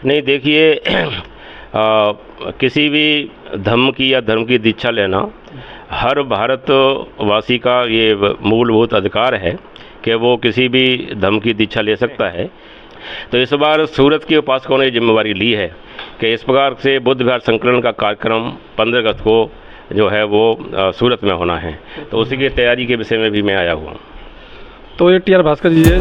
नहीं देखिए किसी भी धर्म की या धर्म की दीक्षा लेना हर भारतवासी का ये मूलभूत अधिकार है कि वो किसी भी धर्म की दीक्षा ले सकता है। तो इस बार सूरत के उपासकों ने जिम्मेवारी ली है कि इस प्रकार से बुद्ध विहार संकलन का कार्यक्रम 15 अगस्त को जो है वो सूरत में होना है, तो उसी की तैयारी के विषय में भी मैं आया हुआ हूँ। तो ये टी आर भास्कर जी है।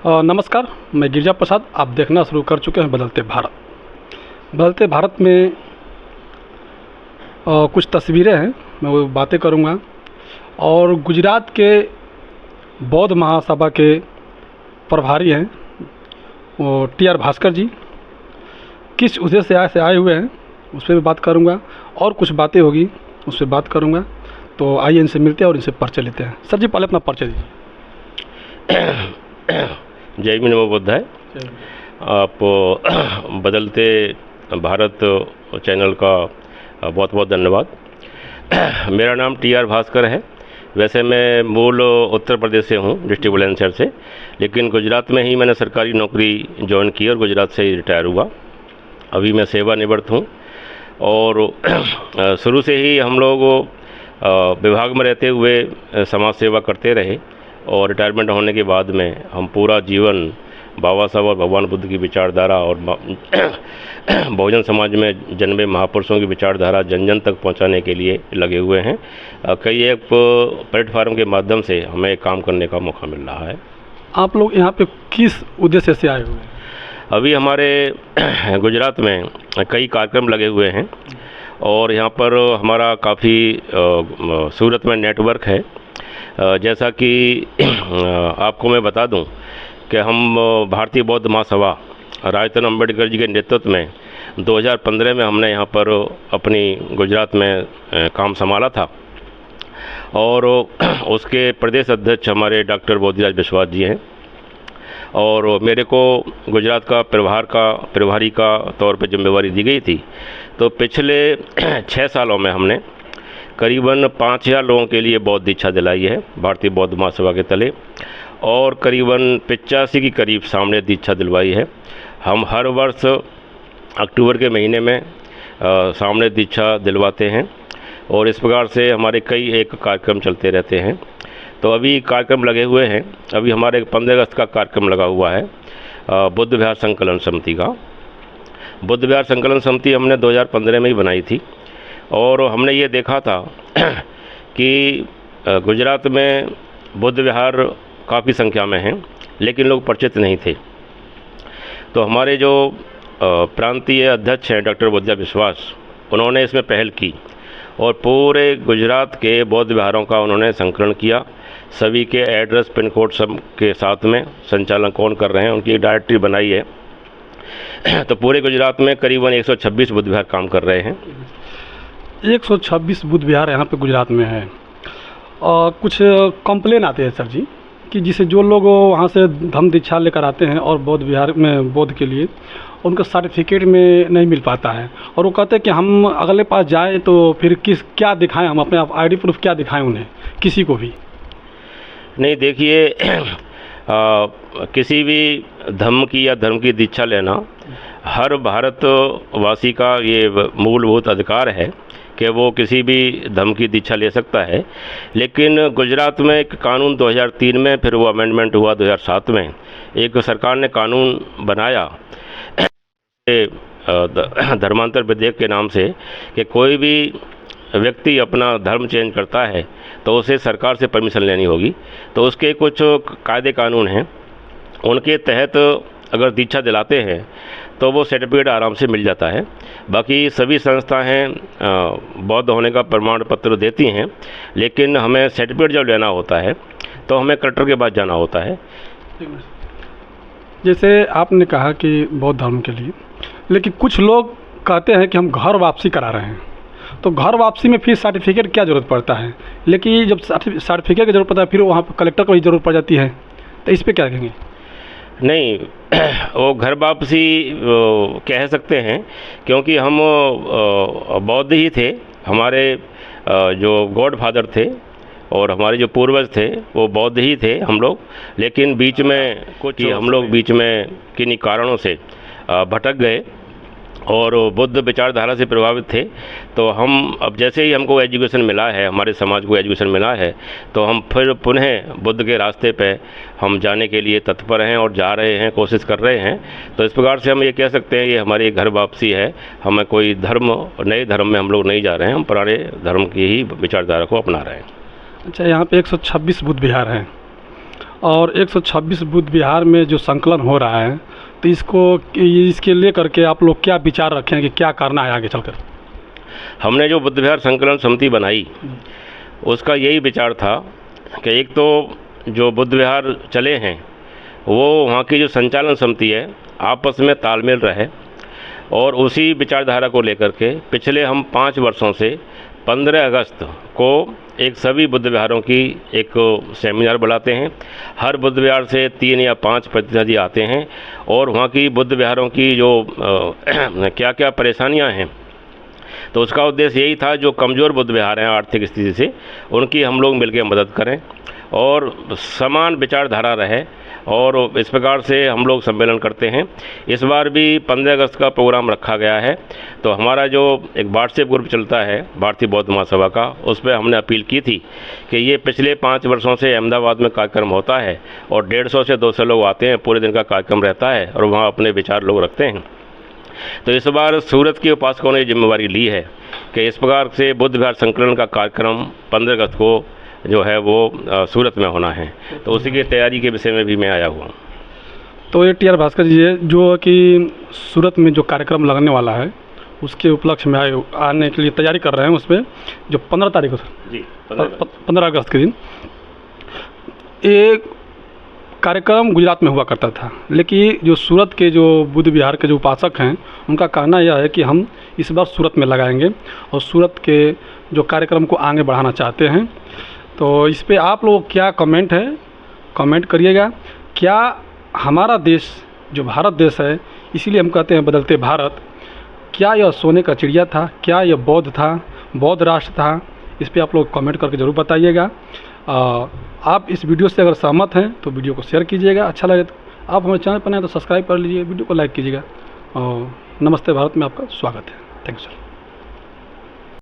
नमस्कार, मैं गिरिजा प्रसाद। आप देखना शुरू कर चुके हैं बदलते भारत। बदलते भारत में कुछ तस्वीरें हैं, मैं वो बातें करूंगा। और गुजरात के बौद्ध महासभा के प्रभारी हैं वो टी आर भास्कर जी, किस उद्देश्य से आए हुए हैं उस पर भी बात करूंगा और कुछ बातें होगी उस पर बात करूंगा। तो आइए इनसे मिलते हैं और इनसे परिचय लेते हैं। सर जी, पहले अपना परिचय दीजिए। जय भी नमो बुद्धाय। आप बदलते भारत चैनल का बहुत बहुत धन्यवाद। मेरा नाम टी आर भास्कर है। वैसे मैं मूल उत्तर प्रदेश से हूँ, डिस्ट्रिक्ट बुलंदशहर से, लेकिन गुजरात में ही मैंने सरकारी नौकरी ज्वाइन की और गुजरात से ही रिटायर हुआ। अभी मैं सेवानिवृत्त हूँ और शुरू से ही हम लोग विभाग में रहते हुए समाज सेवा करते रहे और रिटायरमेंट होने के बाद में हम पूरा जीवन बाबा साहब और भगवान बुद्ध की विचारधारा और बहुजन समाज में जन्मे महापुरुषों की विचारधारा जन जन तक पहुंचाने के लिए लगे हुए हैं। कई एक प्लेटफार्म के माध्यम से हमें काम करने का मौका मिल रहा है। आप लोग यहाँ पे किस उद्देश्य से आए हुए हैं? अभी हमारे गुजरात में कई कार्यक्रम लगे हुए हैं और यहाँ पर हमारा काफ़ी सूरत में नेटवर्क है। जैसा कि आपको मैं बता दूं कि हम भारतीय बौद्ध महासभा राजरत्न अम्बेडकर जी के नेतृत्व में 2015 में हमने यहाँ पर अपनी गुजरात में काम संभाला था और उसके प्रदेश अध्यक्ष हमारे डॉक्टर बोधिराज विश्वास जी हैं और मेरे को गुजरात का प्रभारी का तौर पर जिम्मेवारी दी गई थी। तो पिछले 6 सालों में हमने करीबन 5000 लोगों के लिए बौद्ध दीक्षा दिलाई है भारतीय बौद्ध महासभा के तले और करीबन 85 की करीब सामने दीक्षा दिलवाई है। हम हर वर्ष अक्टूबर के महीने में सामने दीक्षा दिलवाते हैं और इस प्रकार से हमारे कई एक कार्यक्रम चलते रहते हैं। तो अभी कार्यक्रम लगे हुए हैं। अभी हमारे 15 अगस्त का कार्यक्रम लगा हुआ है बुद्ध विहार संकलन समिति का। बुद्ध विहार संकलन समिति हमने 2015 में ही बनाई थी और हमने ये देखा था कि गुजरात में बुद्ध विहार काफ़ी संख्या में हैं लेकिन लोग परिचित नहीं थे। तो हमारे जो प्रांतीय अध्यक्ष हैं डॉक्टर बोधिराज विश्वास, उन्होंने इसमें पहल की और पूरे गुजरात के बौद्ध विहारों का उन्होंने संकलन किया। सभी के एड्रेस पिन कोड सब के साथ में संचालन कौन कर रहे हैं उनकी एक डायरेक्टरी बनाई है। तो पूरे गुजरात में करीबन 126 बुद्ध विहार काम कर रहे हैं। 126 बुद्ध विहार यहाँ पे गुजरात में है। कुछ कंप्लेन आते हैं सर जी कि जिसे जो लोग वहाँ से धम्म दीक्षा लेकर आते हैं और बौद्ध विहार में बौद्ध के लिए उनका सर्टिफिकेट में नहीं मिल पाता है और वो कहते हैं कि हम अगले पास जाएं तो फिर क्या दिखाएं, हम अपने आईडी प्रूफ क्या दिखाएं उन्हें, किसी को भी नहीं। देखिए किसी भी धर्म की या धर्म की दीक्षा लेना हर भारतवासी का ये मूलभूत अधिकार है कि वो किसी भी धर्म की दीक्षा ले सकता है। लेकिन गुजरात में एक कानून 2003 में, फिर वो अमेंडमेंट हुआ 2007 में, एक सरकार ने कानून बनाया धर्मांतर विधेयक के नाम से कि कोई भी व्यक्ति अपना धर्म चेंज करता है तो उसे सरकार से परमिशन लेनी होगी। तो उसके कुछ कायदे कानून हैं, उनके तहत अगर दीक्षा दिलाते हैं तो वो सर्टिफिकेट आराम से मिल जाता है। बाकी सभी संस्थाएं बौद्ध होने का प्रमाण पत्र देती हैं, लेकिन हमें सर्टिफिकेट जब लेना होता है तो हमें कलेक्टर के पास जाना होता है। जैसे आपने कहा कि बौद्ध धर्म के लिए, लेकिन कुछ लोग कहते हैं कि हम घर वापसी करा रहे हैं, तो घर वापसी में फिर सर्टिफिकेट क्या ज़रूरत पड़ता है? लेकिन जब सर्टिफिकेट की ज़रूरत पड़ता है फिर वहाँ पर कलेक्टर को ही ज़रूरत पड़ जाती है, तो इस पर क्या कहेंगे? नहीं वो घर वापसी कह सकते हैं, क्योंकि हम बौद्ध ही थे। हमारे जो गॉड फादर थे और हमारे जो पूर्वज थे वो बौद्ध ही थे हम लोग, लेकिन बीच में कुछ हम लोग बीच में किन्हीं कारणों से भटक गए और बुद्ध विचारधारा से प्रभावित थे। तो हम अब जैसे ही हमको एजुकेशन मिला है, हमारे समाज को एजुकेशन मिला है, तो हम फिर पुनः बुद्ध के रास्ते पे हम जाने के लिए तत्पर हैं और जा रहे हैं, कोशिश कर रहे हैं। तो इस प्रकार से हम ये कह सकते हैं ये हमारी घर वापसी है। हमें कोई नए धर्म में हम लोग नहीं जा रहे हैं, हम पुराने धर्म की ही विचारधारा को अपना रहे हैं। अच्छा, यहाँ पे 126 बुद्ध विहार हैं और 126 बुद्ध विहार में जो संकलन हो रहा है, तो इसके लिए करके आप लोग क्या विचार रखें कि क्या करना है आगे चलकर? हमने जो बुद्ध विहार संकलन समिति बनाई उसका यही विचार था कि एक तो जो बुद्ध विहार चले हैं वो वहाँ की जो संचालन समिति है आपस में तालमेल रहे, और उसी विचारधारा को लेकर के पिछले हम 5 वर्षों से 15 अगस्त को एक सभी बुद्ध विहारों की एक सेमिनार बुलाते हैं। हर बुद्ध विहार से 3 या 5 प्रतिनिधि आते हैं और वहाँ की बुद्ध विहारों की जो क्या क्या परेशानियाँ हैं, तो उसका उद्देश्य यही था जो कमज़ोर बुद्ध विहार हैं आर्थिक स्थिति से, उनकी हम लोग मिलकर मदद करें और समान विचारधारा रहे, और इस प्रकार से हम लोग सम्मेलन करते हैं। इस बार भी 15 अगस्त का प्रोग्राम रखा गया है। तो हमारा जो एक व्हाट्सएप ग्रुप चलता है भारतीय बौद्ध महासभा का, उस पर हमने अपील की थी कि ये पिछले 5 वर्षों से अहमदाबाद में कार्यक्रम होता है और 150 से 200 लोग आते हैं, पूरे दिन का कार्यक्रम रहता है और वहाँ अपने विचार लोग रखते हैं। तो इस बार सूरत के उपासकों ने जिम्मेवारी ली है कि इस प्रकार से बुद्ध विहार संकलन का कार्यक्रम 15 अगस्त को जो है वो सूरत में होना है। तो उसी की तैयारी के विषय में भी मैं आया हुआ हूँ। तो ये टी.आर. भास्कर जी है जो कि सूरत में जो कार्यक्रम लगने वाला है उसके उपलक्ष्य में आने के लिए तैयारी कर रहे हैं। उसमें जो 15 तारीख को जी 15 अगस्त के दिन एक कार्यक्रम गुजरात में हुआ करता था, लेकिन जो सूरत के जो बुद्ध विहार के जो उपासक हैं उनका कहना यह है कि हम इस बार सूरत में लगाएंगे और सूरत के जो कार्यक्रम को आगे बढ़ाना चाहते हैं। तो इस पे आप लोग क्या कमेंट है, कमेंट करिएगा। क्या हमारा देश जो भारत देश है, इसीलिए हम कहते हैं बदलते भारत, क्या यह सोने का चिड़िया था, क्या यह बौद्ध था, बौद्ध राष्ट्र था? इस पे आप लोग कमेंट करके ज़रूर बताइएगा। आप इस वीडियो से अगर सहमत हैं तो वीडियो को शेयर कीजिएगा, अच्छा लगे तो आप हमारे चैनल पर नए तो सब्सक्राइब कर लीजिए, वीडियो को लाइक कीजिएगा। और नमस्ते भारत में आपका स्वागत है। Thank you sir.